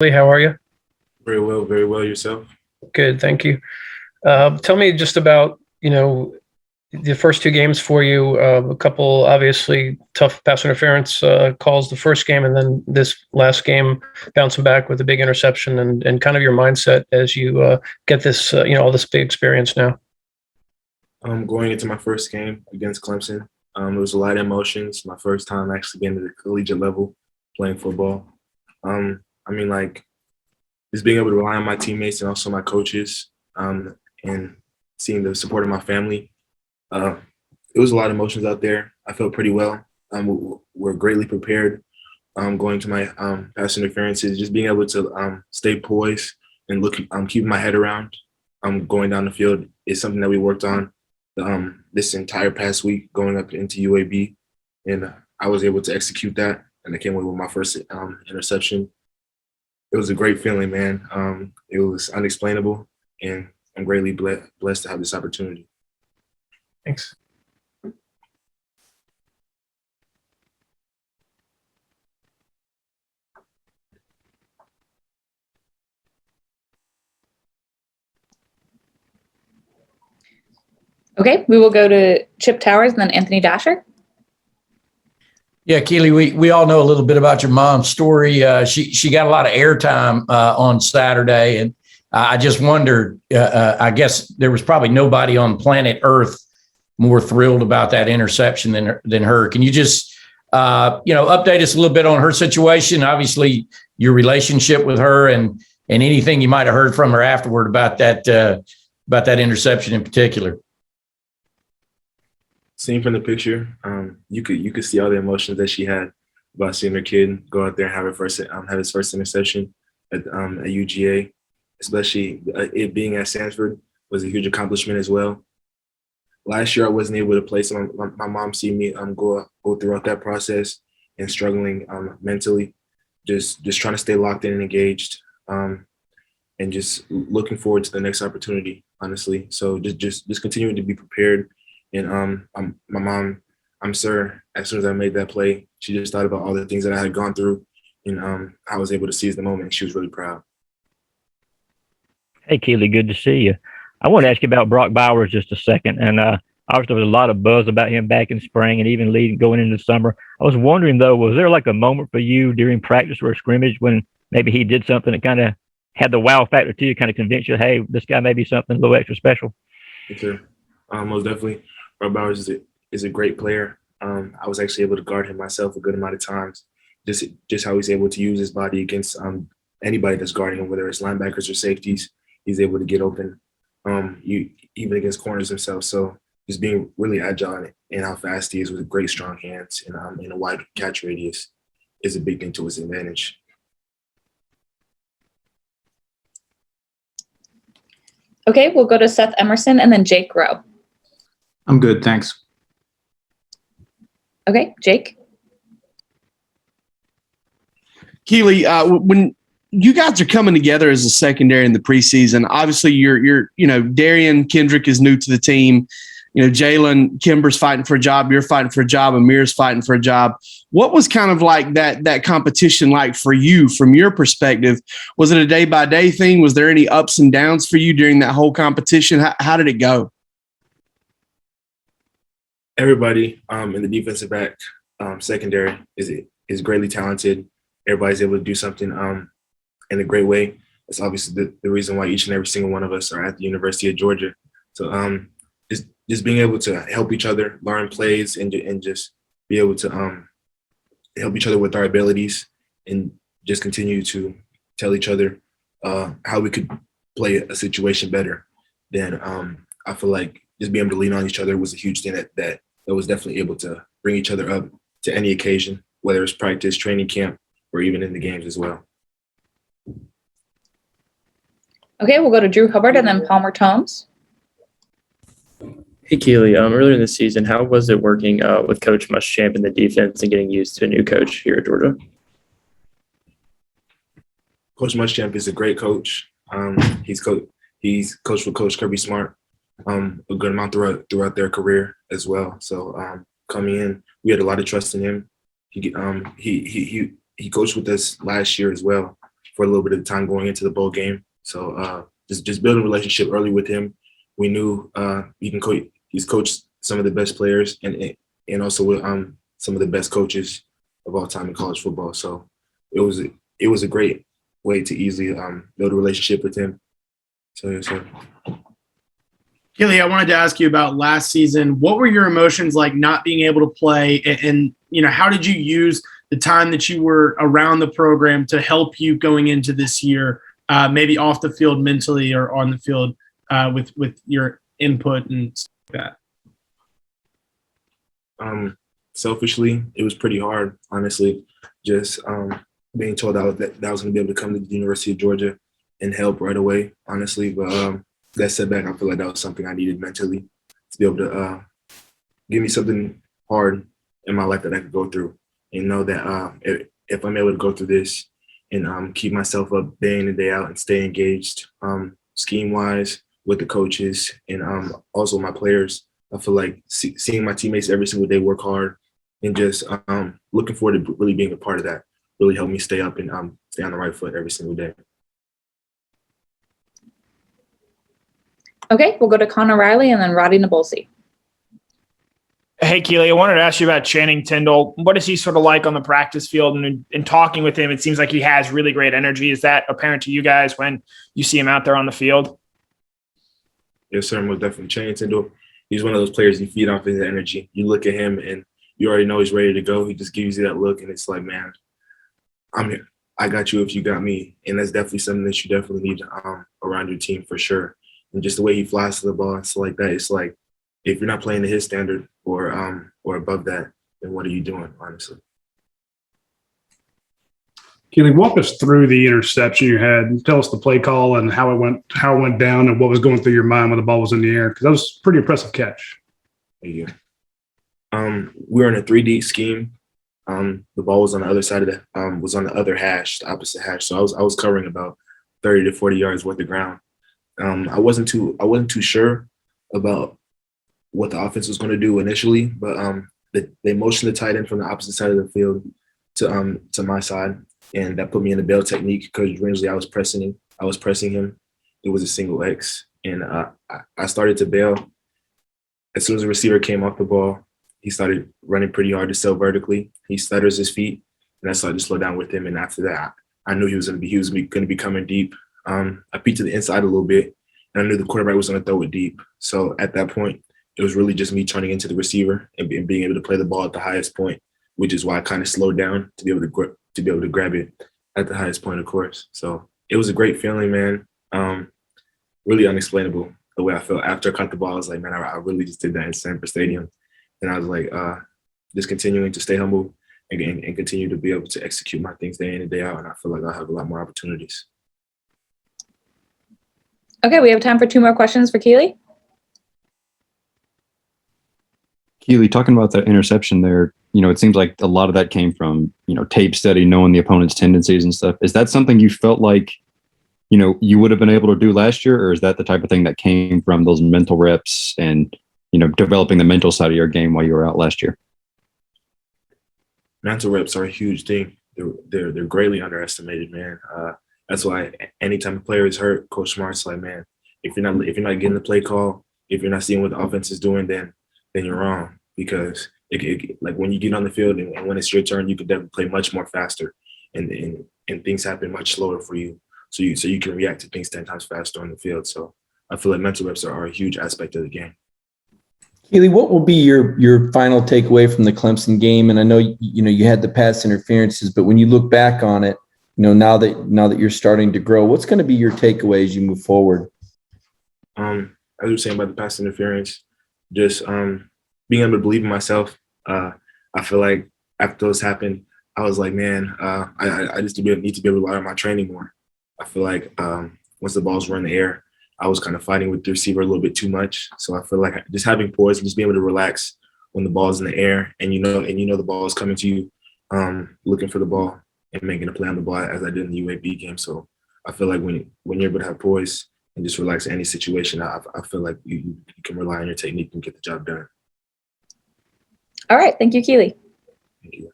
Lee, how are you? Very well yourself. Good, thank you. Tell me just about, the first two games for you. A couple obviously tough pass interference calls the first game, and then this last game bouncing back with a big interception, and kind of your mindset as you get this, all this big experience now. Going into my first game against Clemson, there was a lot of emotions. My first time actually being at the collegiate level playing football. Like just being able to rely on my teammates and also my coaches, and seeing the support of my family. It was a lot of emotions out there. I felt pretty well. We're greatly prepared going to my pass interferences, just being able to stay poised and keeping my head around going down the field is something that we worked on this entire past week going up into UAB. And I was able to execute that, and I came away with my first interception. It was a great feeling, man. It was unexplainable, and I'm greatly blessed to have this opportunity. Thanks. Okay, we will go to Chip Towers and then Anthony Dasher. Yeah, Kelee, we all know a little bit about your mom's story. She got a lot of airtime on Saturday, and I just wondered, I guess there was probably nobody on planet Earth more thrilled about that interception than her. Can you just, update us a little bit on her situation? Obviously, your relationship with her and anything you might have heard from her afterward about that interception in particular. Seeing from the picture, you could see all the emotions that she had about seeing her kid go out there and have his first interception at UGA, especially it being at Sanford was a huge accomplishment as well. Last year I wasn't able to play, so my mom seen me go throughout that process and struggling mentally, just trying to stay locked in and engaged, and just looking forward to the next opportunity. Honestly, so just continuing to be prepared. And my mom, I'm sure as soon as I made that play, she just thought about all the things that I had gone through, and I was able to seize the moment. She was really proud. Hey, Kelee, good to see you. I want to ask you about Brock Bowers just a second. And obviously, there was a lot of buzz about him back in spring and even going into the summer. I was wondering, though, was there like a moment for you during practice or a scrimmage when maybe he did something that kind of had the wow factor to you, kind of convinced you, hey, this guy may be something a little extra special? Yes, sir. Most definitely. Brock Bowers is a great player. I was actually able to guard him myself a good amount of times. Just how he's able to use his body against anybody that's guarding him, whether it's linebackers or safeties. He's able to get open, even against corners himself. So just being really agile and how fast he is with great strong hands and a wide catch radius is a big thing to his advantage. Okay, we'll go to Seth Emerson and then Jake Rowe. I'm good, thanks. Okay, Jake. Kelee, when you guys are coming together as a secondary in the preseason, obviously you're Darian Kendrick is new to the team. Jalen Kimber's fighting for a job. You're fighting for a job. Amir's fighting for a job. What was kind of like that competition like for you from your perspective? Was it a day-by-day thing? Was there any ups and downs for you during that whole competition? How did it go? Everybody in the defensive back secondary is greatly talented. Everybody's able to do something in a great way. That's obviously the reason why each and every single one of us are at the University of Georgia. So just being able to help each other, learn plays, and just be able to help each other with our abilities and just continue to tell each other how we could play a situation better. Then I feel like just being able to lean on each other was a huge thing that was definitely able to bring each other up to any occasion, whether it's practice, training camp, or even in the games as well. Okay, we'll go to Drew Hubbard and then Palmer Tomes. Hey, Kelee, earlier in the season, how was it working with Coach Muschamp in the defense and getting used to a new coach here at Georgia? Coach Muschamp is a great coach. He's coached with Coach Kirby Smart a good amount throughout their career as well. So coming in, we had a lot of trust in him. He coached with us last year as well for a little bit of time going into the bowl game. So just building a relationship early with him. We knew he can coach. He's coached some of the best players and also with some of the best coaches of all time in college football. So it was a great way to easily build a relationship with him. So yes, sir. Kelee, I wanted to ask you about last season. What were your emotions like not being able to play? And how did you use the time that you were around the program to help you going into this year, maybe off the field mentally or on the field with your input and stuff like that? Selfishly, it was pretty hard, honestly, just being told that I was going to be able to come to the University of Georgia and help right away, honestly. But that setback, I feel like that was something I needed mentally to be able to give me something hard in my life that I could go through and know that if I'm able to go through this and keep myself up day in and day out and stay engaged scheme-wise with the coaches and also my players, I feel like seeing my teammates every single day work hard and just looking forward to really being a part of that really helped me stay up and stay on the right foot every single day. Okay, we'll go to Connor Riley and then Roddy Nabolsi. Hey, Kelee, I wanted to ask you about Channing Tindall. What is he sort of like on the practice field? And in talking with him, it seems like he has really great energy. Is that apparent to you guys when you see him out there on the field? Yes, sir, most definitely. Channing Tindall, he's one of those players you feed off his energy. You look at him and you already know he's ready to go. He just gives you that look and it's like, man, I'm here. I got you if you got me. And that's definitely something that you definitely need around your team for sure. And just the way he flies to the ball and stuff like that, it's like if you're not playing to his standard or above that, then what are you doing, honestly? Kelee, walk us through the interception you had. Tell us the play call and how it went down and what was going through your mind when the ball was in the air, because that was a pretty impressive catch. Yeah. We were in a 3D scheme. The ball was on the other side of was on the other hash, the opposite hash. So I was covering about 30 to 40 yards worth of ground. I wasn't too sure about what the offense was going to do initially, but they motioned the tight end from the opposite side of the field to my side, and that put me in the bail technique because originally I was pressing him. It was a single X, and I started to bail. As soon as the receiver came off the ball, he started running pretty hard to sell vertically. He stutters his feet, and I started to slow down with him. And after that, I knew he was going to be coming deep. I peeked to the inside a little bit, and I knew the quarterback was going to throw it deep. So at that point, it was really just me turning into the receiver and being able to play the ball at the highest point, which is why I kind of slowed down to be able to grab it at the highest point, of course. So it was a great feeling, man. Really unexplainable the way I felt after I caught the ball. I was like, man, I really just did that in Sanford Stadium, and I was like, just continuing to stay humble and continue to be able to execute my things day in and day out, and I feel like I'll have a lot more opportunities. Okay, we have time for 2 more questions for Kelee. Kelee, talking about that interception there, it seems like a lot of that came from, tape study, knowing the opponent's tendencies and stuff. Is that something you felt like, you would have been able to do last year, or is that the type of thing that came from those mental reps and, developing the mental side of your game while you were out last year? Mental reps are a huge thing. They're greatly underestimated, man. That's why anytime a player is hurt, Coach Smart's like, man, if you're not getting the play call, if you're not seeing what the offense is doing, then you're wrong. Because like when you get on the field and when it's your turn, you can definitely play much more faster, and things happen much slower for you. So you can react to things 10 times faster on the field. So I feel like mental reps are a huge aspect of the game. Kelee, what will be your final takeaway from the Clemson game? And I know you had the pass interferences, but when you look back on it, now that you're starting to grow, what's going to be your takeaway as you move forward? As you were saying about the pass interference, just being able to believe in myself. I feel like after those happened, I was like, man, I just need to be able to rely on my training more. I feel like once the balls were in the air, I was kind of fighting with the receiver a little bit too much. So I feel like just having poise and just being able to relax when the ball's in the air and the ball is coming to you, looking for the ball and making a play on the ball as I did in the UAB game. So I feel like when you're able to have poise and just relax in any situation, I feel like you can rely on your technique and get the job done. All right. Thank you, Kelee. Thank you.